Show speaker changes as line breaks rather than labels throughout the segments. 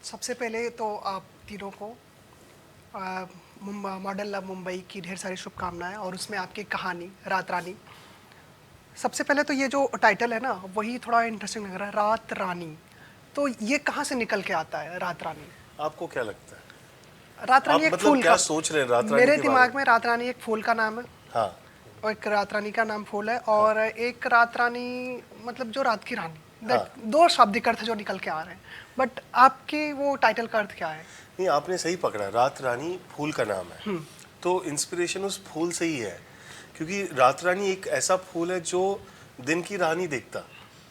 सबसे पहले तो आप तीनों को मॉडल लव मुंबई की ढेर सारी शुभकामनाएं और उसमें आपकी कहानी रात रानी। सबसे पहले तो ये जो टाइटल है ना वही थोड़ा इंटरेस्टिंग लग रहा है, रात रानी। तो ये कहाँ से निकल के आता है रात रानी?
आपको क्या लगता है?
रात रानी
आप
एक
मतलब
फूल
क्या
का,
सोच रहे हैं रात रानी
मेरे
के बारे
दिमाग
में?
में रात रानी एक फूल का नाम है
हाँ।
और एक रात रानी का नाम फूल है
हाँ।
और एक रात रानी मतलब जो रात की रानी।
हाँ।
दैट दो शाब्दिक अर्थ जो निकल के आ रहे हैं। बट आपके वो टाइटल का अर्थ क्या है?
नहीं, आपने सही पकड़ा, रात रानी फूल का नाम है। तो इंस्पिरेशन उस फूल से ही है, क्योंकि रात रानी एक ऐसा फूल है जो दिन की राह नहीं देखता,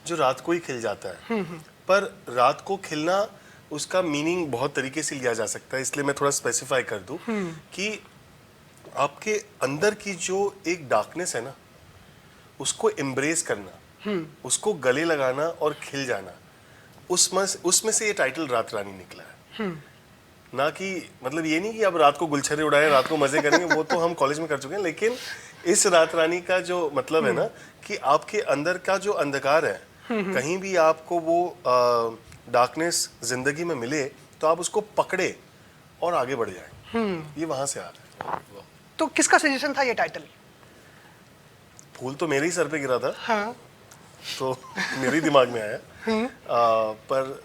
जो रात को ही खिल जाता है। पर रात को खिलना, उसका मीनिंग बहुत तरीके से लिया जा सकता है, इसलिए मैं थोड़ा स्पेसिफाई कर दूं कि आपके अंदर की जो एक डार्कनेस है ना, उसको एम्ब्रेस करना, उसको गले लगाना और खिल जाना, उसमें से ये टाइटल रात रानी निकला है। ना कि मतलब ये नहीं कि अब रात को गुलछर्रे उड़ाए, रात को मजे करेंगे, वो तो हम कॉलेज में कर चुके हैं। लेकिन इस रात रानी का जो मतलब है ना, कि आपके अंदर का जो अंधकार है, कहीं भी आपको वो डार्कनेस जिंदगी में मिले तो आप उसको पकड़े और आगे बढ़ जाए। ये वहां से आ रहा है।
तो किसका सजेशन था ये टाइटल?
फूल तो मेरे ही सर पे गिरा था,
हाँ।
तो मेरे ही दिमाग में आया। पर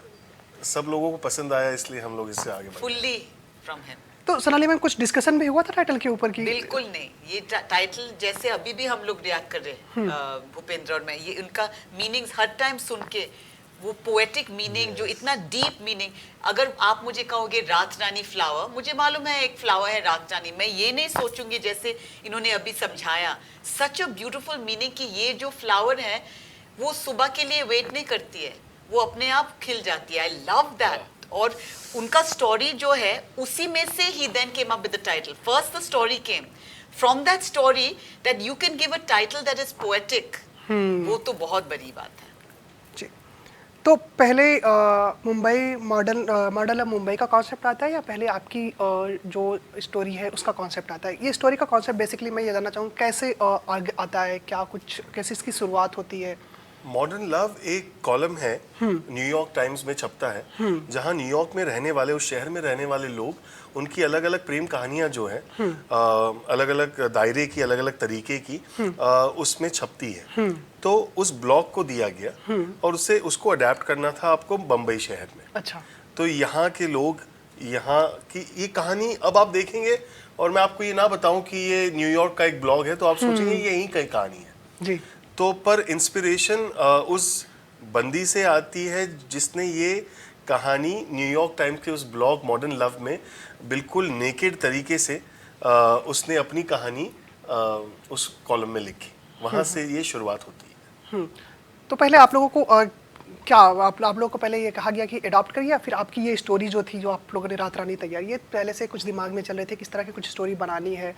सब लोगों को पसंद आया, इसलिए हम लोग इससे आगे बढ़े।
Fully from him.
तो सोनाली मैम कुछ डिस्कशन भी हुआ था टाइटल के ऊपर की?
बिल्कुल नहीं, ये टाइटल जैसे अभी भी हम लोग रिएक्ट कर रहे हैं भूपेंद्र और मैं, ये उनका मीनिंग्स हर टाइम सुन के, वो पोएटिक मीनिंग जो इतना डीप मीनिंग। अगर आप मुझे कहोगे रात रानी फ्लावर, मुझे मालूम है एक फ्लावर है रात रानी, मैं ये नहीं सोचूंगी जैसे इन्होंने अभी समझाया। सच अ ब्यूटीफुल मीनिंग कि ये जो फ्लावर है वो सुबह के लिए वेट नहीं करती है, वो अपने आप खिल जाती है। I love that. और उनका स्टोरी जो है उसी में से ही then came up with the title. First the story came from that story that you can give a title that is poetic. वो तो बहुत बड़ी बात है
जी। तो पहले मुंबई मॉडल ऑफ मुंबई का कॉन्सेप्ट आता है या पहले आपकी जो स्टोरी है उसका कॉन्सेप्ट आता है? ये स्टोरी का कॉन्सेप्ट बेसिकली मैं ये जानना चाहूँ कैसे आगे आता है, क्या कुछ कैसे इसकी शुरुआत होती है?
मॉडर्न लव एक कॉलम है, न्यूयॉर्क टाइम्स में छपता है, जहां न्यूयॉर्क में रहने वाले, उस शहर में रहने वाले लोग, उनकी अलग अलग प्रेम कहानियां जो है, अलग अलग दायरे की, अलग अलग तरीके की, उसमें छपती है। तो उस ब्लॉग को दिया गया और उसे उसको अडेप्ट करना था आपको बम्बई शहर में।
अच्छा।
तो यहाँ के लोग, यहाँ की ये कहानी अब आप देखेंगे, और मैं आपको ये ना बताऊं कि ये न्यूयॉर्क का एक ब्लॉग है तो आप सोचेंगे ये यहीं की कहानी है।
जी।
तो पर इंस्पिरेशन उस बंदी से आती है जिसने ये कहानी न्यूयॉर्क टाइम्स के उस ब्लॉग मॉडर्न लव में बिल्कुल नेकेड तरीके से उसने अपनी कहानी उस कॉलम में लिखी। वहाँ से ये शुरुआत होती है।
तो पहले आप लोगों को क्या आप लोगों को पहले ये कहा गया कि अडॉप्ट करिए, या फिर आपकी ये स्टोरी जो थी जो आप लोगों ने रात रानी तैयार, ये पहले से कुछ दिमाग में चल रहे थे किस तरह की कुछ स्टोरी बनानी है,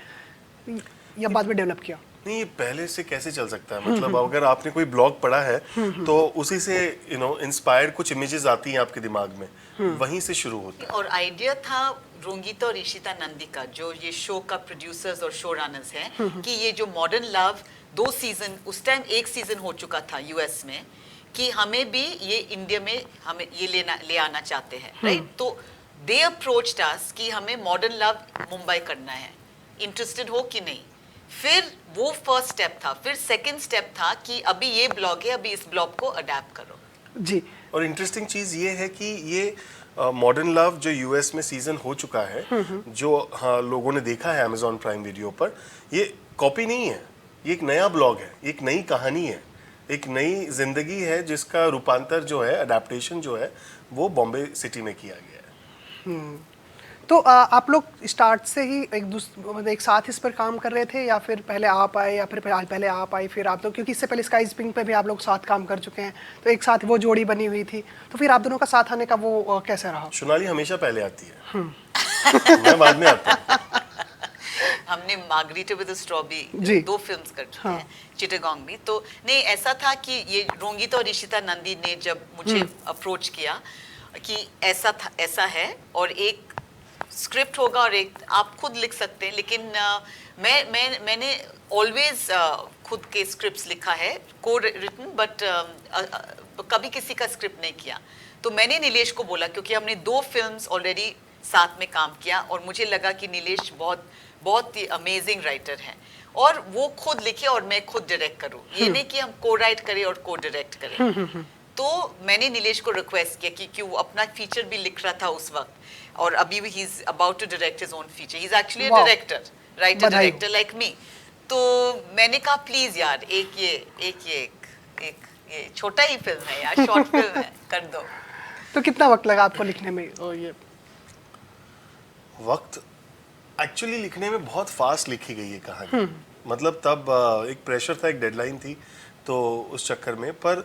या बाद में डेवलप किया?
नहीं, ये पहले से कैसे चल सकता है? मतलब अगर आपने कोई ब्लॉग पढ़ा है तो उसी से इंस्पायर्ड कुछ इमेजेस आती हैं आपके दिमाग में, वहीं से शुरू होता है।
और आइडिया था रोंगीता और ईशिता नंदी का, जो ये शो का प्रोड्यूसर्स और शो रनर्स हैं, कि ये जो मॉडर्न लव 2 सीजन, उस टाइम 1 सीजन हो चुका था यूएस में, कि हमें भी ये इंडिया में हमें ये ले आना चाहते हैं, राइट? तो दे अप्रोच्ड अस कि हमें मॉडर्न लव मुंबई करना है, इंटरेस्टेड हो कि नहीं? फिर वो फर्स्ट स्टेप था। फिर सेकंड स्टेप था कि अभी ये ब्लॉग है, अभी इस ब्लॉग को अडेप्ट करो।
जी।
और इंटरेस्टिंग चीज ये है कि ये मॉडर्न लव जो यूएस में सीजन हो चुका है, जो हाँ लोगों ने देखा है अमेजॉन प्राइम वीडियो पर, ये कॉपी नहीं है, ये एक नया ब्लॉग है, एक नई कहानी है, एक नई जिंदगी है, जिसका रूपांतर जो है, अडेप्टेशन जो है, वो बॉम्बे सिटी में किया गया है।
तो आप लोग स्टार्ट से ही मतलब एक साथ इस पर काम कर रहे थे, या फिर पहले आप आए, या फिर पहले आप आए फिर आप लोग, क्योंकि इससे पहले स्काई पिंक पे भी आप लोग साथ काम कर चुके हैं, तो एक साथ वो जोड़ी बनी हुई थी, तो फिर आप दोनों का साथ आने का वो कैसे रहा?
सोनाली हमेशा पहले आती है, मैं बाद में आता हूँ।
हमने मार्गरीटा विद स्ट्रॉबेरी 2 फिल्म्स कर चुके हैं, चिटागोंग भी। तो नहीं, ऐसा था कि ये रोंगीता और ईशिता नंदी ने जब मुझे अप्रोच किया कि ऐसा है और एक स्क्रिप्ट होगा और एक आप खुद लिख सकते हैं, लेकिन मैंने ऑलवेज खुद के स्क्रिप्ट्स लिखा है, को रिटन, कभी किसी का स्क्रिप्ट नहीं किया। तो मैंने नीलेश को बोला, क्योंकि हमने 2 फिल्म्स ऑलरेडी साथ में काम किया और मुझे लगा कि नीलेश बहुत ही अमेजिंग राइटर है और वो खुद लिखे और मैं खुद डायरेक्ट करूँ, ये नहीं कि हम को राइट करें और को डायरेक्ट करें। तो मैंने नीलेश को रिक्वेस्ट किया कि क्यों, अपना फीचर भी लिख रहा था उस वक्त और अभी भी he is about to direct his own feature, he is actually a director, writer director like me. तो मैंने कहा प्लीज यार एक ये छोटा ही फिल्म है यार, शॉर्ट फिल्म है, कर दो।
तो कितना वक्त लगा आपको लिखने में? ये
वक्त एक्चुअली लिखने में बहुत फास्ट लिखी गई है कहानी। मतलब तब एक प्रेशर था, एक डेडलाइन थी, तो उस चक्कर में। पर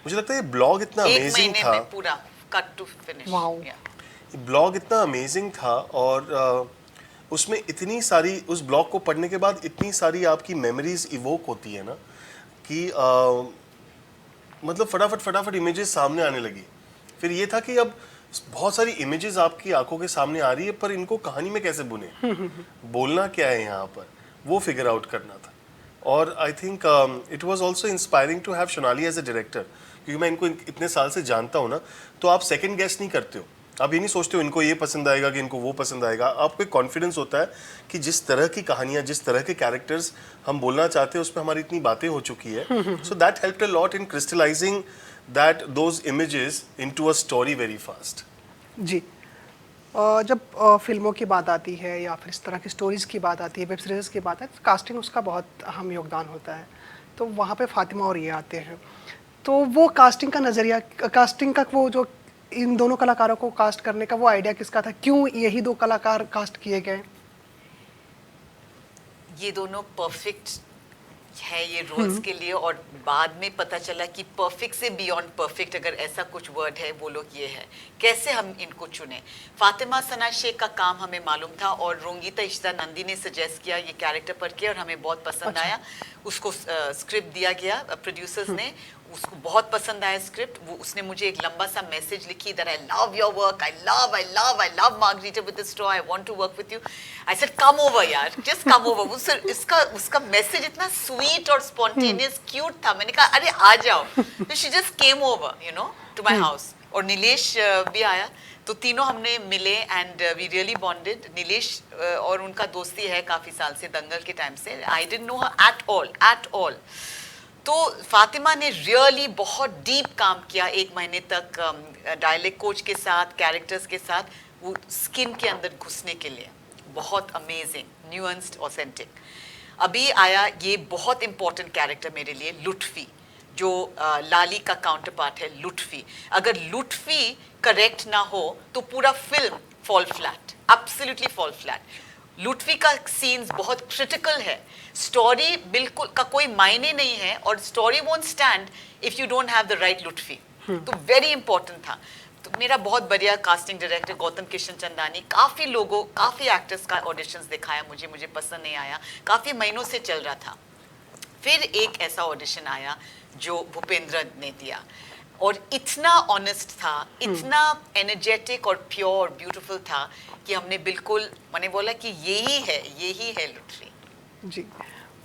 मुझे लगता है ये ब्लॉग इतना अमेजिंग था,
में पूरा कट टू फिनिश।
ये ब्लॉग इतना अमेजिंग था और उसमें इतनी सारी, उस ब्लॉग को पढ़ने के बाद इतनी सारी आपकी मेमोरीज इवोक होती है ना कि मतलब फटाफट इमेजेस सामने आने लगी। फिर ये था कि अब बहुत सारी इमेजेस आपकी आंखों के सामने आ रही है, पर इनको कहानी में कैसे बुने, बोलना क्या है यहाँ पर, वो फिगर आउट करना था। और I think it was also inspiring to have Sonali as a director, क्योंकि मैं इनको इतने साल से जानता हूँ ना, तो आप सेकंड गेस नहीं करते हो, आप ये नहीं सोचते हो इनको ये पसंद आएगा कि इनको वो पसंद आएगा। आपको एक कॉन्फिडेंस होता है कि जिस तरह की कहानियाँ, जिस तरह के कैरेक्टर्स हम बोलना चाहते हैं, उस पर हमारी इतनी बातें हो चुकी है। So that helped a lot in crystallising that those images into a story very fast.
जी, जब फिल्मों की बात आती है या फिर इस तरह की स्टोरीज़ की बात आती है, वेब सीरीज़ की बात है, तो कास्टिंग उसका बहुत अहम योगदान होता है। तो वहाँ पे फातिमा और ये आते हैं, तो वो कास्टिंग का नज़रिया, कास्टिंग का वो जो इन दोनों कलाकारों को कास्ट करने का वो आइडिया किसका था? क्यों यही 2 कलाकार कास्ट किए गए?
ये दोनों परफेक्ट है ये रोल्स के लिए, और बाद में पता चला कि परफेक्ट से बियॉन्ड परफेक्ट, अगर ऐसा कुछ वर्ड है वो लोग ये है। कैसे हम इनको चुने? फातिमा सना शेख का काम हमें मालूम था और रोंगीता इश्ता नंदी ने सजेस्ट किया ये कैरेक्टर पर के, और हमें बहुत पसंद आया। उसको स्क्रिप्ट दिया गया, प्रोड्यूसर्स ने, उसको बहुत पसंद आया स्क्रिप्ट। वो उसने मुझे एक लंबा सा मैसेज लिखी, that I love your work, I love margarita with the straw, I want to work with you. I said come over यार, जस्ट कम ओवर। उसका मैसेज इतना स्वीट और स्पॉन्टेनियस क्यूट था, मैंने कहा अरे आ जाओ। तो she just came over you know to my house, और नीलेश भी आया, तो तीनों हमने मिले and we really bonded. Nilesh और उनका दोस्ती है काफी साल से, दंगल के टाइम से। I didn't know her at all. तो फातिमा ने रियली बहुत डीप काम किया 1 महीने तक, डायलेक्ट कोच के साथ, कैरेक्टर्स के साथ, वो स्किन के अंदर घुसने के लिए। बहुत अमेजिंग, न्यूएंस्ड, ऑथेंटिक। अभी आया ये बहुत इंपॉर्टेंट कैरेक्टर मेरे लिए, लुत्फी, जो लाली का काउंटर पार्ट है, लुत्फी। अगर लुत्फी करेक्ट ना हो तो पूरा film fall flat, absolutely fall flat. Lutfi का सीन्स बहुत क्रिटिकल है, स्टोरी बिल्कुल का कोई मायने नहीं है, और story won't stand if you don't have the right Lutfi. तो वेरी इंपॉर्टेंट था। तो मेरा बहुत बढ़िया कास्टिंग डायरेक्टर गौतम किशन चंदानी, काफ़ी लोगों, काफ़ी एक्टर्स का ऑडिशंस दिखाया मुझे पसंद नहीं आया, काफ़ी महीनों से चल रहा था। फिर एक ऐसा ऑडिशन आया जो भूपेंद्र ने दिया, और इतना ऑनेस्ट था, इतना एनर्जेटिक और प्योर और ब्यूटीफुल था कि हमने बिल्कुल, मैंने बोला कि यही है लुत्फी।
जी,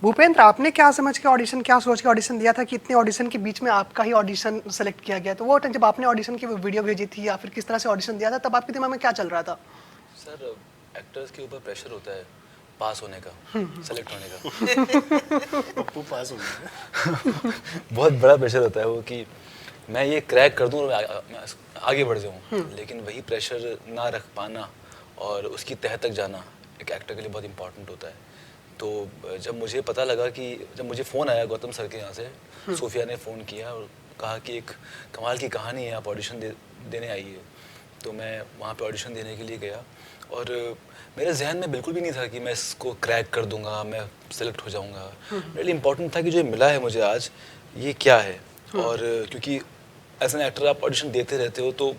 भूपेंद्र, आपने क्या समझ के ऑडिशन, क्या सोच के ऑडिशन दिया था कि इतने ऑडिशन के बीच में आपका ही ऑडिशन सेलेक्ट किया गया? तो वो टाइम जब आपने ऑडिशन की वीडियो भेजी थी या फिर किस तरह से ऑडिशन दिया था, तब आपके दिमाग में क्या चल रहा था?
सर, एक्टर्स के ऊपर प्रेशर होता है पास होने का, सेलेक्ट होने का।
पप्पू पास हो गया।
बहुत बड़ा प्रेशर होता है वो, कि मैं ये क्रैक कर दूं और आगे बढ़ जाऊं, लेकिन वही प्रेशर ना रख पाना और उसकी तह तक जाना एक एक्टर के लिए बहुत इंपॉर्टेंट होता है। तो जब मुझे पता लगा कि, जब मुझे फ़ोन आया गौतम सर के यहाँ से, सोफिया ने फ़ोन किया और कहा कि एक कमाल की कहानी है, आप ऑडिशन देने आइए। तो मैं वहाँ पे ऑडिशन देने के लिए गया, और मेरे जहन में बिल्कुल भी नहीं था कि मैं इसको क्रैक कर दूंगा, मैं सेलेक्ट हो जाऊंगा। मेरे लिए इम्पोर्टेंट था कि जो मिला है मुझे आज, ये क्या है। और क्योंकि एज एन एक्टर आप ऑडिशन देते रहते हो, तो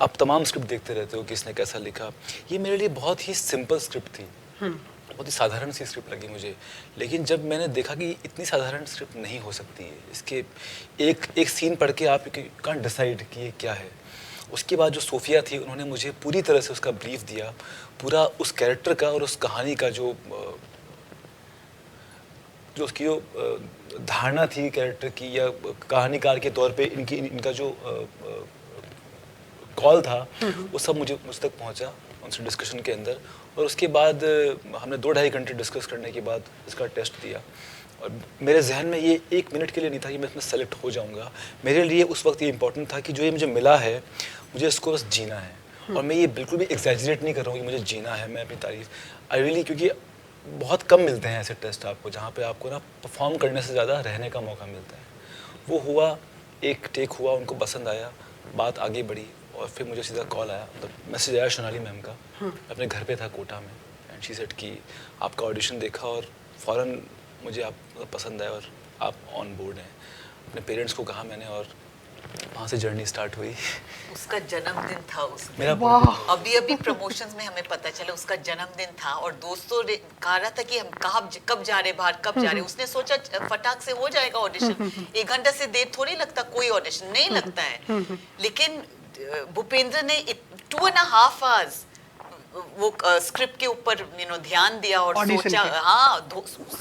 आप तमाम स्क्रिप्ट देखते रहते हो कि इसने कैसा लिखा। ये मेरे लिए बहुत ही सिंपल स्क्रिप्ट थी, बहुत ही साधारण सी स्क्रिप्ट लगी मुझे। लेकिन जब मैंने देखा कि इतनी साधारण स्क्रिप्ट नहीं हो सकती है, इसके एक सीन पढ़ के आप कांट डिसाइड कि ये क्या है। उसके बाद जो सोफिया थी, उन्होंने मुझे पूरी तरह से उसका ब्रीफ दिया, पूरा उस कैरेक्टर का और उस कहानी का जो जो उसकी जो धारणा थी कैरेक्टर की या कहानीकार के तौर पे इनका जो कॉल था वो सब मुझ तक पहुंचा उनसे डिस्कशन के अंदर। और उसके बाद हमने 2-2.5 घंटे डिस्कस करने के बाद इसका टेस्ट दिया। और मेरे जहन में ये 1 मिनट के लिए नहीं था कि मैं इसमें सेलेक्ट हो जाऊंगा। मेरे लिए उस वक्त ये इंपॉर्टेंट था कि जो ये मुझे मिला है मुझे इसको बस जीना है। और मैं ये बिल्कुल भी एग्जैजरेट नहीं कर रहा हूँ कि मुझे जीना है, मैं अपनी तारीफ आई रियली, क्योंकि बहुत कम मिलते हैं ऐसे टेस्ट आपको जहाँ पे आपको ना परफॉर्म करने से ज़्यादा रहने का मौका मिलता है। वो हुआ, एक टेक हुआ, उनको पसंद आया, बात आगे बढ़ी और फिर मुझे सीधा कॉल आया, मतलब मैसेज आया सोनाली मैम का। अपने घर पे था कोटा में, एंड शी सेड कि आपका ऑडिशन देखा और फ़ौरन मुझे आप पसंद आया और आप ऑन बोर्ड हैं। अपने पेरेंट्स को कहा मैंने और वहाँ से जर्नी स्टार्ट हुई।
उसका जन्मदिन था उस दिन।
मेरा
अभी प्रमोशंस में हमें पता चला उसका जन्मदिन था और दोस्तों ने कहा रहा था कि हम कब जा रहे बाहर, कब जा रहे। उसने सोचा फटाक से हो जाएगा ऑडिशन, 1 घंटा से देर थोड़ी लगता कोई ऑडिशन, नहीं लगता है। लेकिन भूपेंद्र ने 2.5 hours वो स्क्रिप्ट के ऊपर ध्यान दिया और सोचा, हाँ,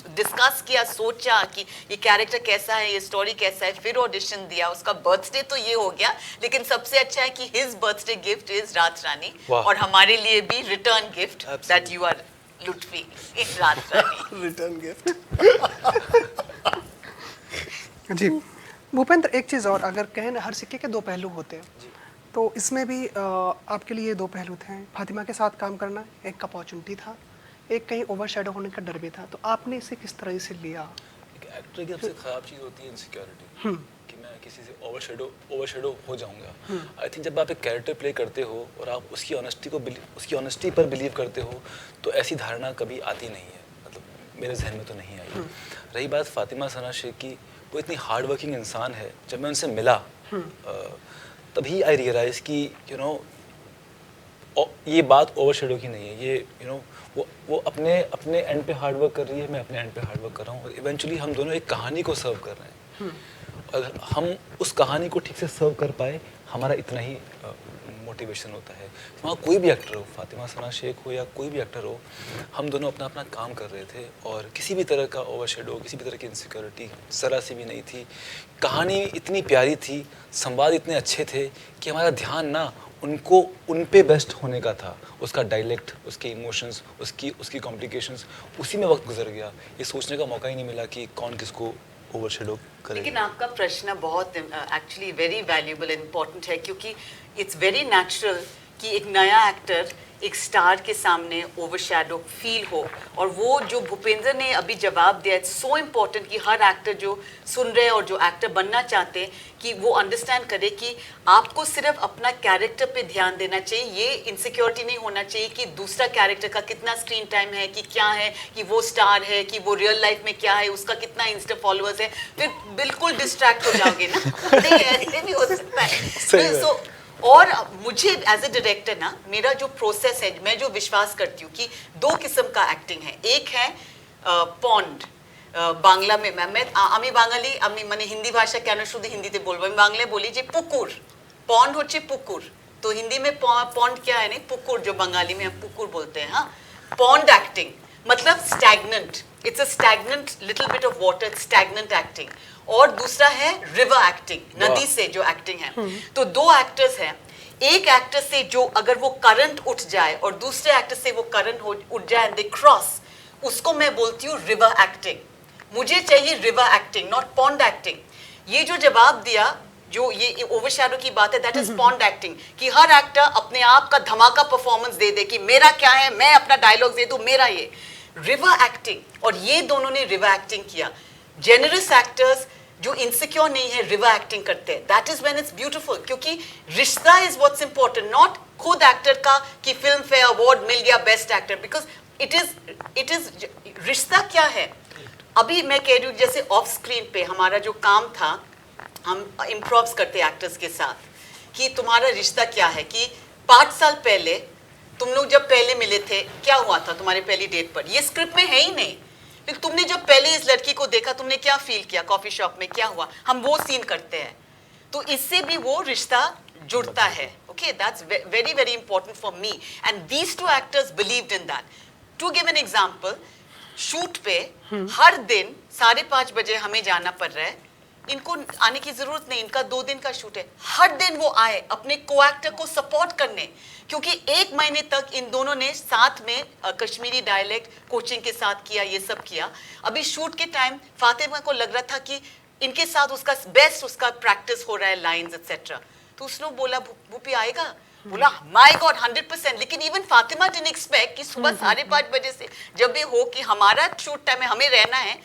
डिस्कस किया, सोचा कि ये कैरेक्टर कैसा है, ये स्टोरी कैसा है, फिर ऑडिशन दिया। उसका बर्थडे तो ये हो गया, लेकिन सबसे अच्छा है कि हिज बर्थडे गिफ्ट इज रात रानी, और हमारे लिए भी return gift that you are Lutfi in Raat Rani.
Return gift.
जी भूपेंद्र, एक चीज़ और, अगर कहें ना हर सिक्के के 2 पहलू होते हैं, तो इसमें भी आपके लिए 2 पहलू थे। फातिमा के साथ काम करना एक अपॉर्चुनिटी था, एक कहीं ओवरशैडो होने का डर भी था, तो आपने इसे किस तरह से लिया?
एक एक्टर की सबसे ख़राब चीज़ होती है इनसिक्योरिटी, कि मैं किसी से ओवरशैडो हो जाऊंगा। आई थिंक जब आप एक कैरेक्टर प्ले करते हो और आप उसकी ऑनेस्टी पर बिलीव करते हो तो ऐसी धारणा कभी आती नहीं है, मतलब मेरे जहन में तो नहीं आई। रही बात फातिमा सना शेख की, वो इतनी हार्ड वर्किंग इंसान है। जब मैं उनसे मिला तभी आई रियलाइज़ कि ये बात ओवरशैडो की नहीं है, ये वो अपने एंड पे हार्ड वर्क कर रही है, मैं अपने एंड पे हार्ड वर्क कर रहा हूँ, और इवेंचुअली हम दोनों एक कहानी को सर्व कर रहे हैं। अगर हम उस कहानी को ठीक से सर्व कर पाए, हमारा इतना ही मोटिवेशन होता है। वहाँ कोई भी एक्टर हो, फातिमा सना शेख हो या कोई भी एक्टर हो, हम दोनों अपना अपना काम कर रहे थे और किसी भी तरह का ओवरशैडो, किसी भी तरह की इनसिक्योरिटी ज़रा सी भी नहीं थी। कहानी इतनी प्यारी थी, संवाद इतने अच्छे थे कि हमारा ध्यान ना उन पे बेस्ट होने का था। उसका डायलेक्ट, उसके इमोशंस, उसकी कॉम्प्लिकेशंस, उसी में वक्त गुजर गया। ये सोचने का मौका ही नहीं मिला कि कौन किसको ओवरशैडो करे।
लेकिन आपका प्रश्न बहुत एक्चुअली वेरी वैल्यूएबल, इम्पोर्टेंट है, क्योंकि इट्स वेरी नेचुरल कि एक नया एक्टर एक स्टार के सामने ओवरशैडो फील हो। और वो जो भूपेंद्र ने अभी जवाब दिया, इट्स सो इम्पोर्टेंट कि हर एक्टर जो सुन रहे हैं और जो एक्टर बनना चाहते हैं कि वो अंडरस्टैंड करे कि आपको सिर्फ अपना कैरेक्टर पे ध्यान देना चाहिए। ये इनसिक्योरिटी नहीं होना चाहिए कि दूसरा कैरेक्टर का कितना स्क्रीन टाइम है, कि क्या है, कि वो स्टार है, कि वो रियल लाइफ में क्या है, उसका कितना इंस्टा फॉलोअर्स है। फिर बिल्कुल डिस्ट्रैक्ट हो जाओगे ना। नहीं, ऐसे नहीं हो सकता है। और मुझे एज ए डायरेक्टर ना, मेरा जो प्रोसेस है, मैं जो विश्वास करती हूँ कि 2 किस्म का एक्टिंग है। एक है पॉन्ड, बांग्ला में আমি বাঙালি, আমি মানে হিন্দি ভাষা কেন শুধু হিন্দিতে বলবো, আমি বাংলায় বলি যে পুকুর, পন্ড হচ্ছে পুকুর, तो हिंदी में पॉन्ड क्या है, नहीं पुकुर, जो बंगाली में हम पुकुर बोलते हैं। हाँ, पॉन्ड एक्टिंग मतलब stagnant, it's a stagnant little bit of water, stagnant acting. और दूसरा है रिवर एक्टिंग, नदी से जो एक्टिंग है। तो 2 एक्टर्स हैं, एक एक्टर से जो अगर वो करंट उठ जाए और दूसरे एक्टर से वो करंट उठ जाए एंड दे क्रॉस, उसको मैं बोलती हूँ रिवर एक्टिंग। मुझे चाहिए river acting, not pond acting. ये जो जवाब दिया, जो ये ओवरशैडो की बात है, दैट इज पॉन्ड एक्टिंग, कि हर एक्टर अपने आप का धमाका परफॉर्मेंस दे दे कि मेरा क्या है, मैं अपना डायलॉग दे दूं, मेरा ये रिवर एक्टिंग। और ये दोनों ने रिवर एक्टिंग किया। जेनरस एक्टर्स जो इनसिक्योर नहीं है रिवर एक्टिंग करते हैं, that is when it's beautiful, क्योंकि रिश्ता इज व्हाट्स इंपॉर्टेंट, नॉट खुद एक्टर का कि फिल्म फेयर अवार्ड मिल गया best actor, because it is रिश्ता क्या है। अभी मैं कह रही हूँ जैसे ऑफ स्क्रीन पे हमारा जो काम था, हम इम्प्रोव्स करते एक्टर्स के साथ कि तुम्हारा रिश्ता क्या है, कि 5 साल पहले तुम लोग जब पहले मिले थे क्या हुआ था तुम्हारे पहली डेट पर, ये स्क्रिप्ट में है ही नहीं, लेकिन तुमने जब पहले इस लड़की को देखा तुमने क्या फील किया, कॉफी शॉप में क्या हुआ, हम वो सीन करते हैं। तो इससे भी वो रिश्ता जुड़ता है। Okay, that's very very important for me and these 2 actors believed in that. To give an example, shoot पे हर दिन 5:30 बजे हमें जाना पड़ रहा है, इनको आने की जरूरत नहीं, इनका 2 दिन का शूट है, हर दिन वो आए अपने को एक्टर को सपोर्ट करने, क्योंकि 1 महीने तक इन दोनों ने साथ में कश्मीरी डायलेक्ट कोचिंग के साथ किया, ये सब किया। अभी शूट के टाइम फातिमा को लग रहा था कि इनके साथ उसका बेस्ट उसका प्रैक्टिस हो रहा है, लाइंस एक्सेट्रा, तो उसने बोला भूपी आएगा, बोला माय गॉड 100%, लेकिन इवन फातिमा डिडंट एक्सपेक्ट कि सुबह 5:30 बजे से जब भी हो कि हमारा शूट टाइम है, हमें रहना है,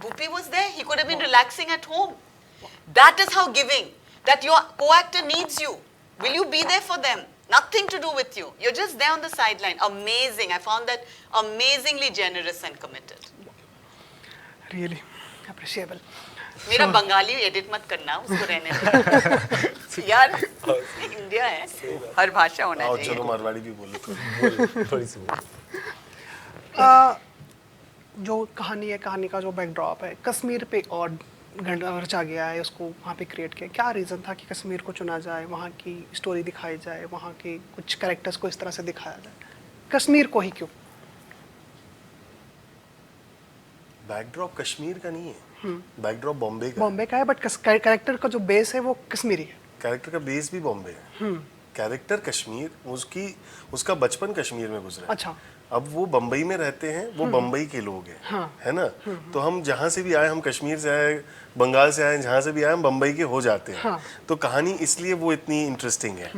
Bhupi was there, he could have been relaxing at home. That is how giving, that your co-actor needs you, will you be there for them, nothing to do with you, you're just there on the sideline. Amazing, I found that amazingly generous and committed.
Really appreciable.
मेरा Bengali edit मत करना, उसको रहने दो यार, India है, हर भाषा होना
आओ
चाहिए।
चलो मारवाड़ी भी बोलो तो।
थोड़ी सी
जो कहानी है, कहानी का जो बैकड्रॉप है, कश्मीर पे और रचा गया है, उसको वहाँ पे क्रिएट किया, क्या रीज़न था कि कश्मीर को चुना जाए, वहाँ की स्टोरी दिखाई जाए, वहाँ के कुछ कैरेक्टर्स को इस तरह से दिखाया जाए, कश्मीर को ही क्यों?
बैकड्रॉप कश्मीर का नहीं है, बैकड्रॉप बॉम्बे का।
बॉम्बे का है, बट कैरेक्टर का जो बेस है वो कश्मीरी है।
कैरेक्टर का बेस भी बॉम्बे है, कैरेक्टर कश्मीर, उसका बचपन कश्मीर में गुजरा है।
अच्छा।
अब वो बम्बई में रहते हैं, वो बम्बई के लोग हैं,
हाँ।
है ना। तो हम जहाँ से भी आए, हम कश्मीर से आए, बंगाल से आए, जहाँ से भी आए, हम बम्बई के हो जाते हैं।
हाँ।
तो कहानी इसलिए वो इतनी इंटरेस्टिंग है।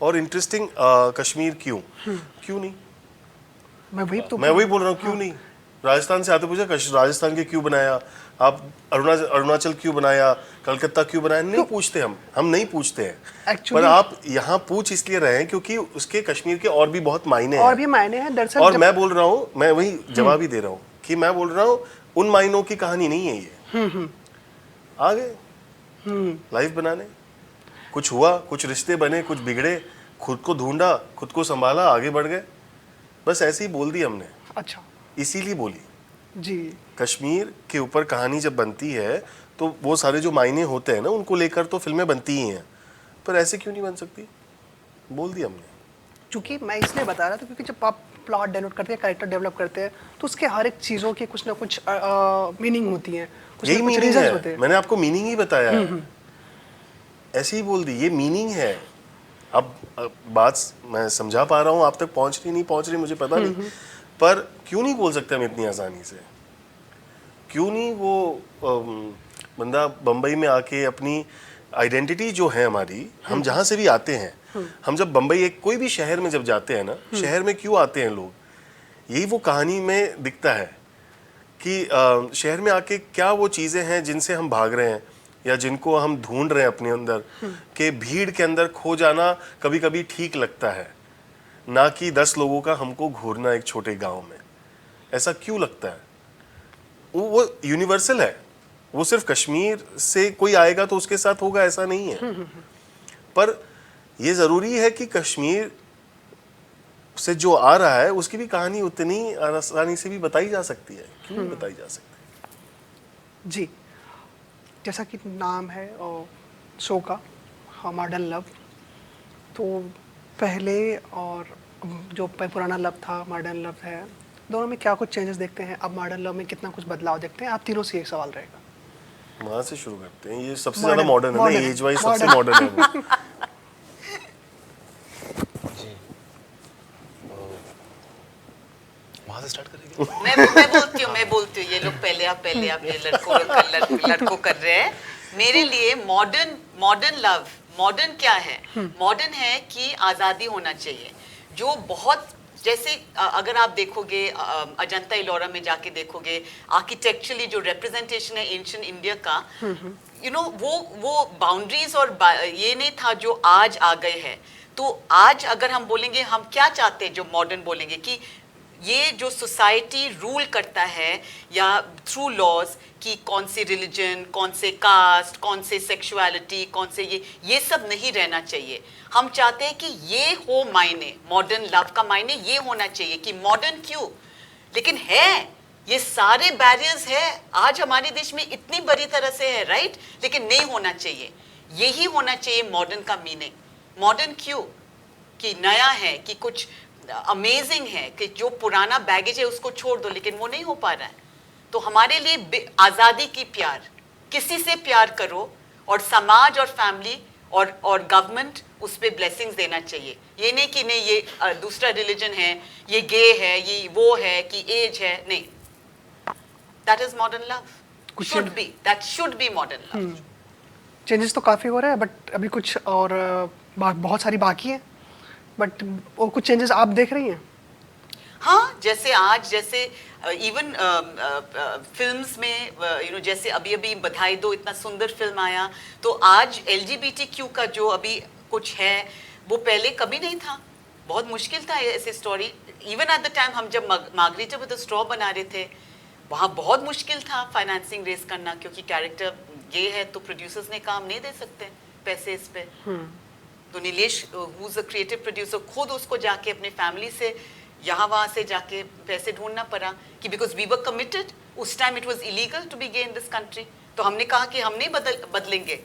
और इंटरेस्टिंग कश्मीर क्यों नहीं, मैं वही बोल रहा हूँ, क्यों नहीं। राजस्थान से आते पूछा राजस्थान के क्यों बनाया, आप अरुणाचल क्यों बनाया, कलकत्ता क्यों बनाया, नहीं पूछते, हम नहीं पूछते हैं।
Actually,
पर आप यहाँ पूछ इसलिए रहे हैं क्योंकि उसके कश्मीर के और भी बहुत मायने हैं।
और भी मायने हैं दरअसल।
और मैं बोल रहा हूँ, मैं वही जवाब ही दे रहा हूँ कि मैं बोल रहा हूँ उन मायनों की कहानी नहीं है ये। आ गए लाइफ बनाने, कुछ हुआ, कुछ रिश्ते बने, कुछ बिगड़े, खुद को ढूंढा, खुद को संभाला, आगे बढ़ गए, बस ऐसे ही बोल दी हमने।
अच्छा
इसीलिए बोली
जी।
कश्मीर के ऊपर कहानी जब बनती है तो वो सारे जो मायने होते हैं ना, उनको लेकर तो फिल्में बनती ही हैं, पर ऐसे क्यों नहीं बन सकती, बोल दिया हमने।
क्योंकि मैं इसलिए बता रहा था क्योंकि जब आप प्लॉट डेवलप करते हैं, कैरेक्टर डेवलप करते हैं, तो उसके हर एक चीज़ों की कुछ ना कुछ मीनिंग होती है, कुछ
यही
ना कुछ
मीनिंग
रीजंस होते
है,
हैं।
मैंने आपको मीनिंग ही बताया है, ऐसे ही बोल दी, ये मीनिंग है। अब बात मैं समझा पा रहा हूँ, आप तक पहुँच रही मुझे पता नहीं, पर क्यों नहीं बोल सकते हम इतनी आसानी से, क्यों नहीं। वो बंदा बम्बई में आके अपनी आइडेंटिटी जो है हमारी, हम जहाँ से भी आते हैं, हम जब बम्बई एक कोई भी शहर में जब जाते हैं ना, शहर में क्यों आते हैं लोग, यही वो कहानी में दिखता है कि शहर में आके क्या वो चीज़ें हैं जिनसे हम भाग रहे हैं या जिनको हम ढूंढ रहे हैं अपने अंदर, कि भीड़ के अंदर खो जाना कभी कभी ठीक लगता है, ना कि 10 लोगों का हमको घूरना एक छोटे गांव में। ऐसा क्यों लगता है? वो यूनिवर्सल है, वो सिर्फ कश्मीर से कोई आएगा तो उसके साथ होगा ऐसा नहीं है। पर ये ज़रूरी है कि कश्मीर से जो आ रहा है उसकी भी कहानी उतनी आसानी से भी बताई जा सकती है, क्यों नहीं बताई जा सकती?
जी, जैसा कि नाम है शो का, मॉडर्न लव, तो पहले और जो पुराना लव था, मॉडर्न लव है, दोनों में क्या कुछ चेंजेस देखते हैं? अब मॉडर्न लव में कितना कुछ बदलाव देखते हैं? आप तीनों से एक सवाल रहेगा।
वहाँ से शुरू करते हैं, ये सबसे ज़्यादा मॉडर्न है ना, एज वाइज सबसे मॉडर्न है वो।
जी वहाँ से स्टार्ट करेंगे।
मैं बोलती हूँ, ये लोग पहले आप ये लड़कों कर रहे हैं। मेरे लिए मॉडर्न लव, मॉडर्न क्या है? मॉडर्न है कि आज़ादी होना चाहिए, जो बहुत, जैसे अगर आप देखोगे अजंता इलोरा में जाके देखोगे, आर्किटेक्चरली जो रिप्रेजेंटेशन है एंशिएंट इंडिया का, यू नो, वो बाउंड्रीज और ये नहीं था जो आज आ गए हैं। तो आज अगर हम बोलेंगे हम क्या चाहते हैं, जो मॉडर्न बोलेंगे कि ये जो सोसाइटी रूल करता है या थ्रू लॉज कि कौन से रिलीजन, कौन से कास्ट, कौन से सेक्सुअलिटी, कौन से ये सब नहीं रहना चाहिए। हम चाहते हैं कि ये हो मायने, मॉडर्न लव का मायने ये होना चाहिए कि मॉडर्न क्यों, लेकिन है ये सारे बैरियर्स है आज हमारे देश में इतनी बड़ी तरह से है, राइट, लेकिन नहीं होना चाहिए। यही होना चाहिए मॉडर्न का मीनिंग। मॉडर्न क्यों? कि नया है, कि कुछ अमेजिंग है कि जो पुराना बैगेज है उसको छोड़ दो, लेकिन वो नहीं हो पा रहा है। तो हमारे लिए आज़ादी की प्यार, किसी से प्यार करो, और समाज और फैमिली और गवर्नमेंट उस पर ब्लेसिंग्स देना चाहिए। ये नहीं कि नहीं ये दूसरा रिलीजन है, ये गे है, ये वो है, कि एज है, नहीं। That is modern love, should be, that should be modern love.
Changes तो काफ़ी हो रहे हैं, बट अभी कुछ और बहुत सारी बाकी हैं, बट और कुछ चेंजेस आप देख रही हैं?
हाँ, जैसे आज, जैसे इवन फिल्म्स में जैसे अभी अभी बधाई दो इतना सुंदर फिल्म आया, तो आज LGBTQ का जो अभी कुछ है वो पहले कभी नहीं था। बहुत मुश्किल था ऐसे story. Even at the time हम जब मार्गरेटा विद द स्ट्रॉ बना रहे थे, वहाँ बहुत मुश्किल था फाइनेंसिंग रेस करना, क्योंकि कैरेक्टर गे है तो प्रोड्यूसर्स ने काम नहीं दे सकते पैसे इस पे। तो Nilesh who is a creative producer खुद उसको जाके अपने फैमिली से यहाँ वहाँ से जाके पैसे ढूंढना पड़ा, कि बिकॉज वी वर कमिटेड। उस time it was illegal to be gay in this country. तो हमने कहा कि हम नहीं बदलेंगे,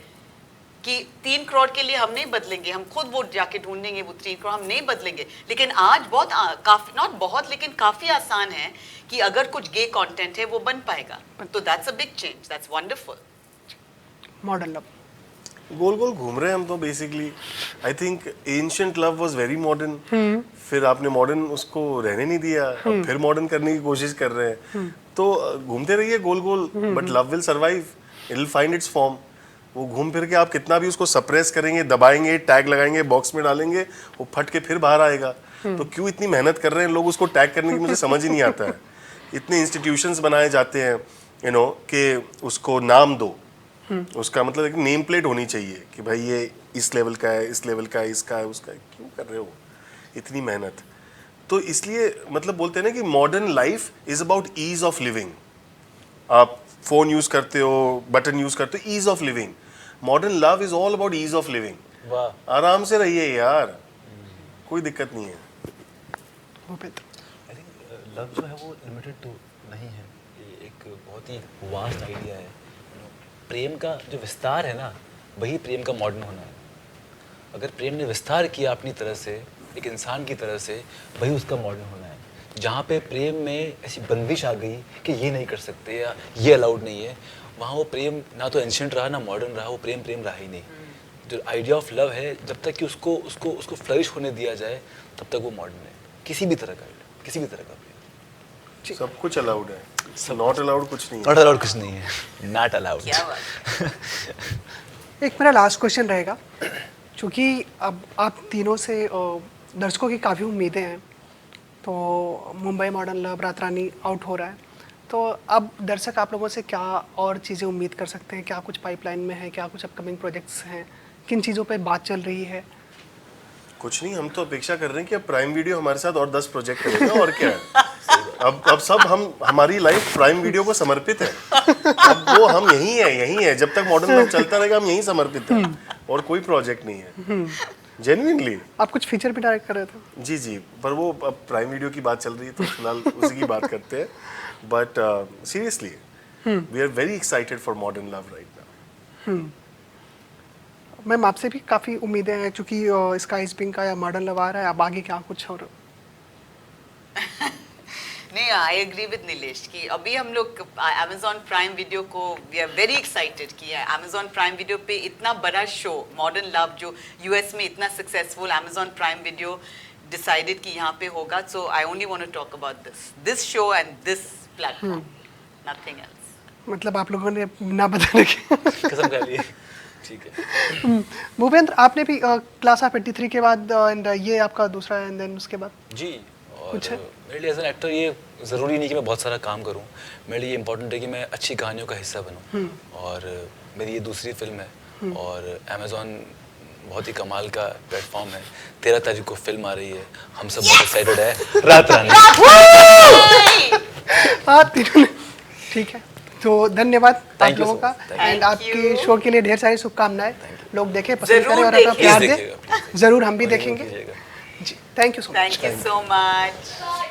कि 3 करोड़ के लिए हम नहीं बदलेंगे, हम खुद वो जाके ढूंढेंगे वो 3 करोड़, हम नहीं बदलेंगे। लेकिन आज बहुत काफी, नॉट बहुत, लेकिन काफी आसान है कि अगर कुछ गे कंटेंट है वो बन पाएगा। तो that's a big change, that's wonderful.
Modern love
गोल गोल घूम रहे हैं हम तो basically. I think ancient love was very modern, फिर आपने मॉडर्न उसको रहने नहीं दिया, अब फिर मॉडर्न करने की कोशिश कर रहे हैं। तो घूमते रहिए गोल गोल, but love will survive, it will find its form. वो घूम फिर के आप कितना भी उसको सप्रेस करेंगे, दबाएंगे, टैग लगाएंगे, बॉक्स में डालेंगे, वो फट के फिर बाहर आएगा। तो क्यों इतनी मेहनत कर रहे हैं लोग उसको टैग करने की, मुझे समझ ही नहीं आता है। इतने इंस्टीट्यूशंस बनाए जाते हैं कि उसको नाम दो, उसका मतलब एक नेम प्लेट होनी चाहिए कि भाई ये इस लेवल का है, इस लेवल का है, इसका है, उसका है। क्यों कर रहे हो इतनी मेहनत? तो इसलिए मतलब बोलते हैं ना कि modern life is about ease of living. आप फोन यूज करते हो, बटन यूज करते हो, ease of living. Modern love is all about ease of living.
वाह,
आराम से रहिए यार, कोई दिक्कत नहीं है।
भूपेंद्र,
आई थिंक लव जो है वो लिमिटेड तो नहीं है, ये एक बहुत ही वास्ट आइडिया है। प्रेम का जो विस्तार है ना, वही प्रेम का मॉडर्न होना है। अगर प्रेम ने विस्तार किया अपनी तरह से, एक इंसान की तरह से, वही उसका मॉडर्न होना है। जहाँ पे प्रेम में ऐसी बंदिश आ गई कि ये नहीं कर सकते या ये अलाउड नहीं है, वहाँ वो प्रेम ना तो एंशिएंट रहा ना मॉडर्न रहा, वो प्रेम रहा ही नहीं। जो आइडिया ऑफ लव है, जब तक कि उसको फ्लरिश होने दिया जाए, तब तक वो मॉडर्न है। किसी भी तरह का प्रेम,
सब कुछ अलाउड है, नॉट अलाउड कुछ नहीं है।
नॉट अलाउड कुछ नहीं है, नॉट अलाउड।
क्या बात।
एक मेरा लास्ट क्वेश्चन रहेगा, क्योंकि अब आप तीनों से दर्शकों की काफ़ी उम्मीदें हैं। तो मुंबई मॉडर्न लव, रात रानी आउट हो रहा है, तो अब दर्शक आप लोगों से क्या और चीज़ें उम्मीद कर सकते हैं? क्या कुछ पाइपलाइन में है? क्या कुछ अपकमिंग प्रोजेक्ट्स हैं? किन चीज़ों पे बात चल रही है?
कुछ नहीं, हम तो अपेक्षा कर रहे हैं कि अब प्राइम वीडियो हमारे साथ और 10 प्रोजेक्ट करेगा, और क्या है। अब सब हमारी लाइफ प्राइम वीडियो को समर्पित है। अब वो हम यही है, जब तक मॉडर्न लव चलता रहेगा हम यही समर्पित हैं, और कोई प्रोजेक्ट नहीं है। जेन्युइनली।
आप कुछ फीचर भी डायरेक्ट कर रहे थे?
जी, पर वो अब प्राइम वीडियो की बात चल रही है तो फिलहाल उसी की बात करते हैं। But seriously we are very excited for modern love right now.
Ma'am, आपसे भी काफ़ी उम्मीदें हैं, क्योंकि स्काई इज पिंक का या मॉडर्न लव आ रहा है। अब आगे क्या कुछ और?
नहीं, आई एग्री विद नीलेश कि अभी हम लोग Amazon प्राइम वीडियो को वी आर वेरी एक्साइटेड कि Amazon प्राइम वीडियो पे इतना बड़ा शो मॉडर्न लव जो यूएस में इतना successful, Amazon Prime Video decided कि यहाँ पे होगा। So I only want to talk about this show and this platform, nothing else.
मतलब आप लोगों ने ना बताने की
कसम खा ली। ठीक है।
भूपेंद्र, आपने भी क्लास ऑफ 83 के बाद एंड ये आपका दूसरा है, एंड देन उसके बाद
जी, और
कुछ है?
मेरे लिए एज एन एक्टर ये ज़रूरी नहीं कि मैं बहुत सारा काम करूं। मेरे लिए इम्पोर्टेंट है कि मैं अच्छी कहानियों का हिस्सा बनूं। और मेरी ये दूसरी फिल्म है, और अमेज़ॉन बहुत ही कमाल का प्लेटफॉर्म है। 13 तारीख को फिल्म आ रही है, हम सब बहुत एक्साइटेड है। रात रानी।
हाँ, तीनों ने। ठीक है, तो धन्यवाद आप
Thank you
लोगों
so
का,
much. Thank
and
you.
आपके शो के लिए ढेर सारी शुभकामनाएं। लोग देखें, पसंद
जरूर
करें और अपना
देखें।
प्यार
Please
दें।
देखिएगा, please।
जरूर हम भी
और ये
देखेंगे
कीजिएगा।
जी। Thank you so much.
Thank you so much.